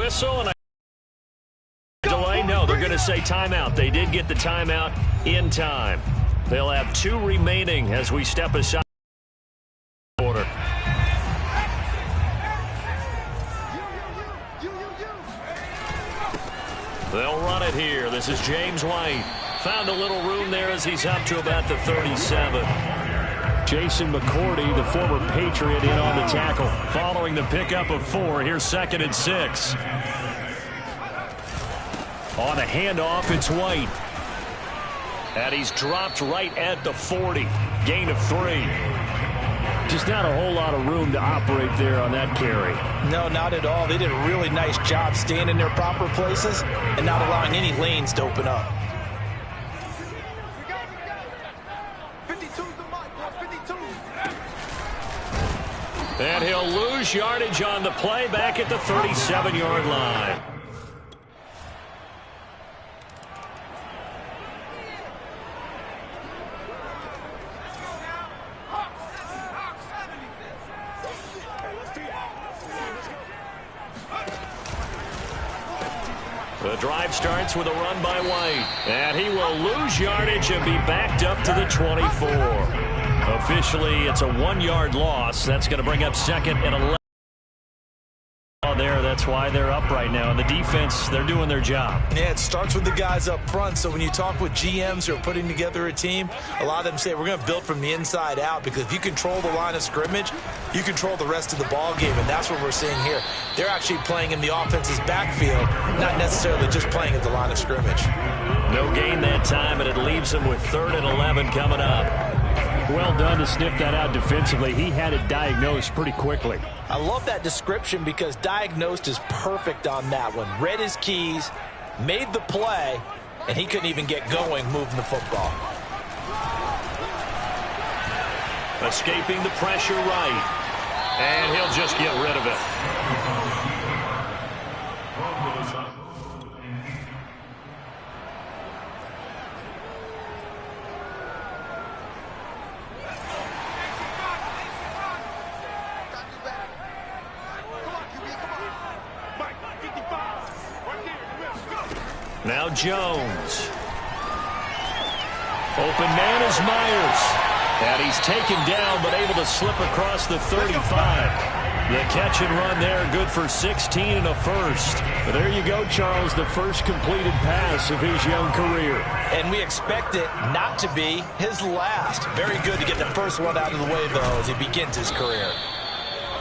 whistle and a delay. No, they're going to say timeout. They did get the timeout in time. They'll have 2 remaining as we step aside. Order. They'll run it here. This is James White. Found a little room there as he's up to about the 37. Jason McCourty, the former Patriot, in on the tackle. Following the pickup of 4, here's 2nd and 6. On a handoff, it's White. And he's dropped right at the 40. Gain of 3. Just not a whole lot of room to operate there on that carry. No, not at all. They did a really nice job staying in their proper places and not allowing any lanes to open up. And he'll lose yardage on the play back at the 37-yard line. The drive starts with a run by White. And he will lose yardage and be backed up to the 24. Officially, it's a 1-yard loss. That's going to bring up 2nd and 11. There, that's why they're up right now. And the defense, they're doing their job. Yeah, it starts with the guys up front. So when you talk with GMs who are putting together a team, a lot of them say we're going to build from the inside out, because if you control the line of scrimmage, you control the rest of the ball game, and that's what we're seeing here. They're actually playing in the offense's backfield, not necessarily just playing at the line of scrimmage. No gain that time, and it leaves them with 3rd and 11 coming up. Well done to sniff that out defensively. He had it diagnosed pretty quickly. I love that description, because diagnosed is perfect on that one. Read his keys, made the play, and he couldn't even get going moving the football. Escaping the pressure right. And he'll just get rid of it. Now Jones. Open man is Myers. And he's taken down, but able to slip across the 35. The catch and run there, good for 16 and a first. But there you go, Charles, the first completed pass of his young career. And we expect it not to be his last. Very good to get the first one out of the way, though, as he begins his career.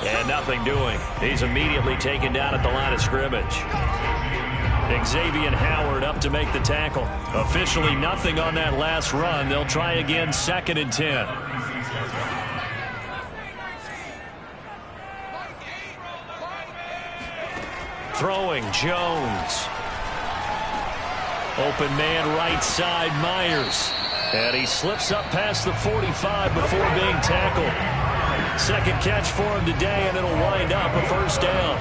And nothing doing. He's immediately taken down at the line of scrimmage. Xavier Howard up to make the tackle. Officially nothing on that last run. They'll try again, 2nd and 10. Throwing, Jones. Open man right side, Myers. And he slips up past the 45 before being tackled. 2nd catch for him today, and it'll wind up a first down.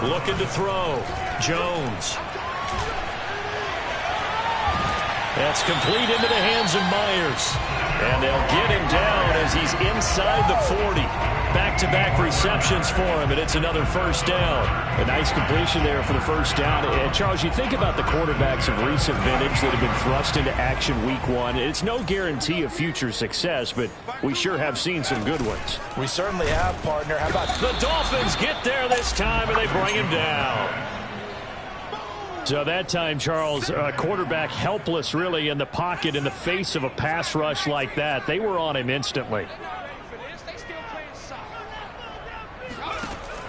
Looking to throw. Jones. That's complete into the hands of Myers. And they'll get him down as he's inside the 40. Back-to-back receptions for him, and it's another first down. A nice completion there for the first down. And Charles, you think about the quarterbacks of recent vintage that have been thrust into action week 1. It's no guarantee of future success, but we sure have seen some good ones. We certainly have, partner. How about the Dolphins get there this time, and they bring him down. So that time, Charles, quarterback helpless really in the pocket in the face of a pass rush like that. They were on him instantly.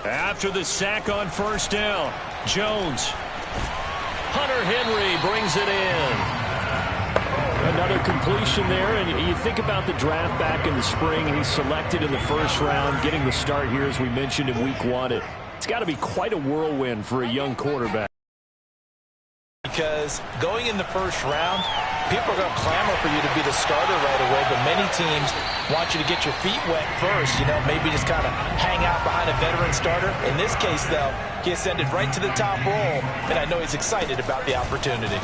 After the sack on first down, Jones. Hunter Henry brings it in. Another completion there, and you think about the draft back in the spring. He's selected in the first round, getting the start here, as we mentioned, in week 1. It's got to be quite a whirlwind for a young quarterback. Because going in the first round, people are going to clamor for you to be the starter right away, but many teams want you to get your feet wet first, maybe just kind of hang out behind a veteran starter. In this case, though, he ascended right to the top roll, and I know he's excited about the opportunity.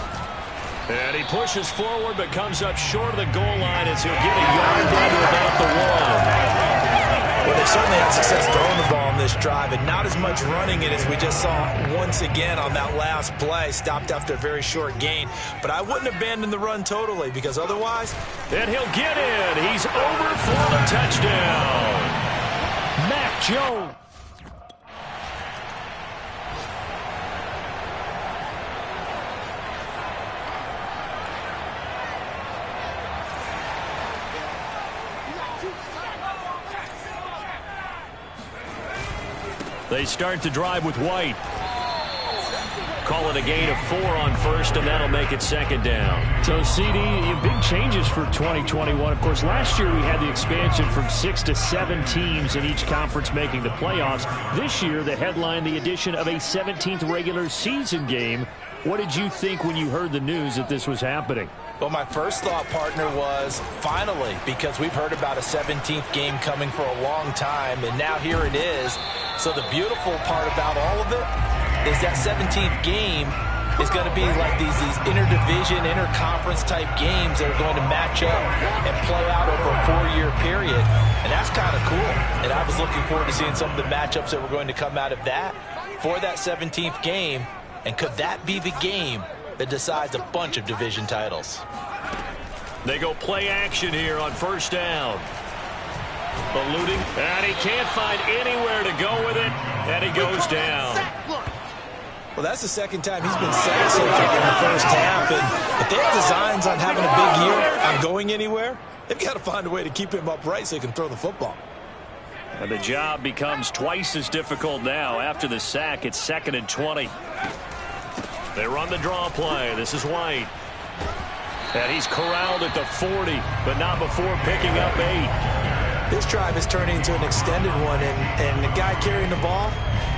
And he pushes forward but comes up short of the goal line as he'll get a yard down to about the 1. Well, they certainly had success throwing the ball on this drive, and not as much running it as we just saw once again on that last play. Stopped after a very short gain. But I wouldn't abandon the run totally, because otherwise... And he'll get in. He's over for the touchdown. Mac Jones. They start the drive with White. Call it a gain of 4 on first, and that'll make it second down. So, CD, big changes for 2021. Of course, last year we had the expansion from 6 to 7 teams in each conference making the playoffs. This year, they headlined the addition of a 17th regular season game. What did you think when you heard the news that this was happening? Well, my first thought, partner, was finally, because we've heard about a 17th game coming for a long time, and now here it is. So the beautiful part about all of it is that 17th game is going to be like these interdivision, interconference type games that are going to match up and play out over a 4-year period. And that's kind of cool. And I was looking forward to seeing some of the matchups that were going to come out of that for that 17th game. And could that be the game that decides a bunch of division titles? They go play action here on first down. Eluding, and he can't find anywhere to go with it, and he goes down. Well, that's the second time he's been sacked so far in the first half, and if they have designs on having a big year, on going anywhere, they've got to find a way to keep him upright so he can throw the football. And the job becomes twice as difficult now. After the sack, it's 2nd and 20. They run the draw play. This is White. And he's corralled at the 40, but not before picking up 8. This drive is turning into an extended one, and the guy carrying the ball,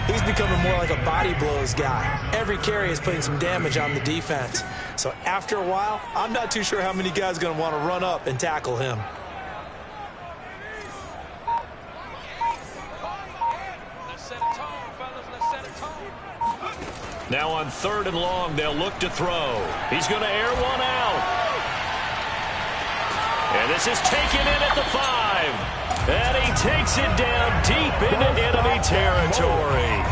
he's becoming more like a body blows guy. Every carry is putting some damage on the defense. So after a while, I'm not too sure how many guys are going to want to run up and tackle him. Now on 3rd and long, they'll look to throw. He's going to air one out. And this is taken in at the 5. And he takes it down deep into enemy territory.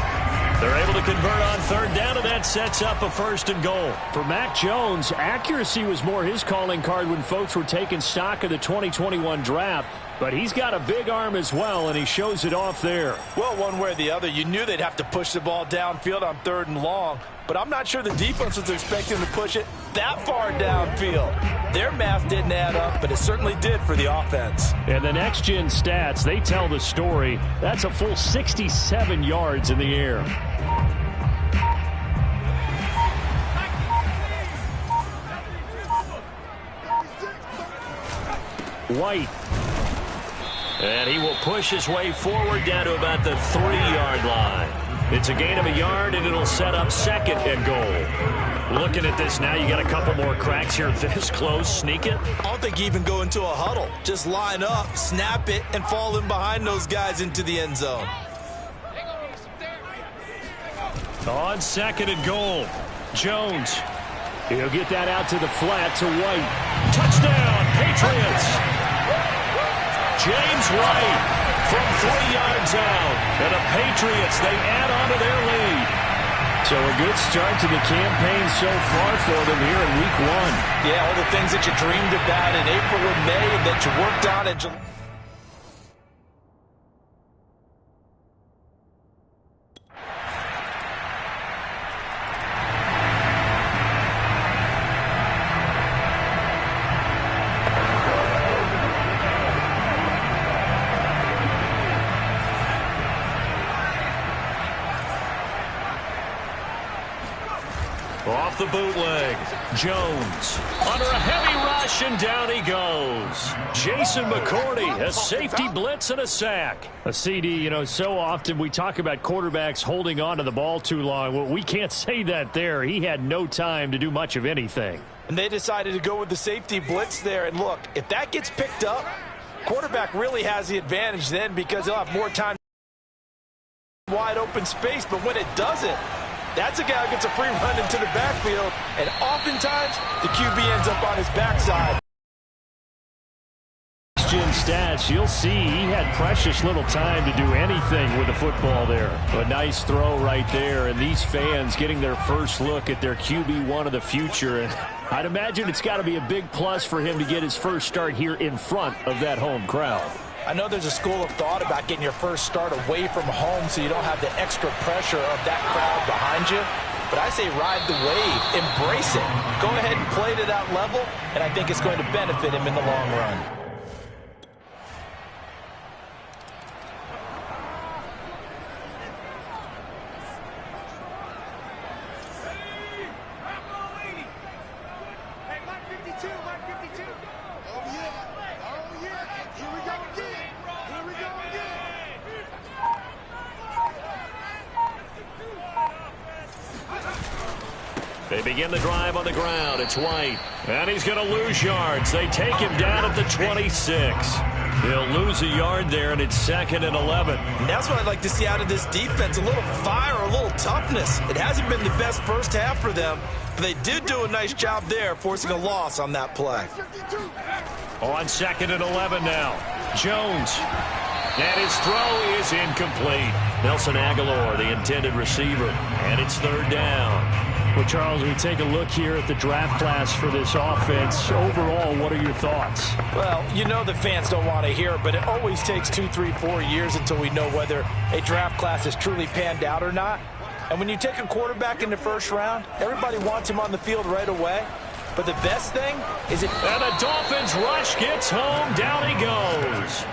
They're able to convert on 3rd down, and that sets up a 1st and goal. For Mac Jones, accuracy was more his calling card when folks were taking stock of the 2021 draft. But he's got a big arm as well, and he shows it off there. Well, one way or the other, you knew they'd have to push the ball downfield on 3rd and long. But I'm not sure the defense was expecting to push it that far downfield. Their math didn't add up, but it certainly did for the offense. And the next-gen stats, they tell the story. That's a full 67 yards in the air. White. And he will push his way forward down to about the 3-yard line. It's a gain of a yard, and it'll set up 2nd and goal. Looking at this now, you got a couple more cracks here this close. Sneak it. I don't think you even go into a huddle. Just line up, snap it, and fall in behind those guys into the end zone. On 2nd and goal, Jones. He'll get that out to the flat to White. Touchdown, Patriots. James White from 3 yards out. And the Patriots, they add on to their lead. So a good start to the campaign so far for them here in Week 1. Yeah, all the things that you dreamed about in April and May and that you worked on in July. Off the bootleg, Jones under a heavy rush, and down he goes. Jason McCourty, a safety blitz and a sack. A CD, so often we talk about quarterbacks holding on to the ball too long. Well, we can't say that there. He had no time to do much of anything. And they decided to go with the safety blitz there. And look, if that gets picked up, quarterback really has the advantage then because he'll have more time. Wide open space, but when it doesn't, That's a guy who gets a free run into the backfield, and oftentimes the QB ends up on his backside. Stats, you'll see he had precious little time to do anything with the football there. A nice throw right there, and these fans getting their first look at their QB1 of the future. And I'd imagine it's got to be a big plus for him to get his first start here in front of that home crowd. I know there's a school of thought about getting your first start away from home so you don't have the extra pressure of that crowd behind you. But I say ride the wave, embrace it. Go ahead and play to that level, and I think it's going to benefit him in the long run. They begin the drive on the ground. It's White. And he's going to lose yards. They take him down at the 26. He'll lose a yard there, and it's 2nd and 11. And that's what I'd like to see out of this defense, a little fire, a little toughness. It hasn't been the best first half for them, but they did do a nice job there, forcing a loss on that play. On 2nd and 11 now. Jones. And his throw is incomplete. Nelson Aguilar, the intended receiver. And it's 3rd down. Well, Charles, we take a look here at the draft class for this offense. Overall, what are your thoughts? Well, you know the fans don't want to hear it, but it always takes 2, 3, 4 years until we know whether a draft class is truly panned out or not. And when you take a quarterback in the first round, everybody wants him on the field right away. But the best thing is it... And the Dolphins rush gets home. Down he goes.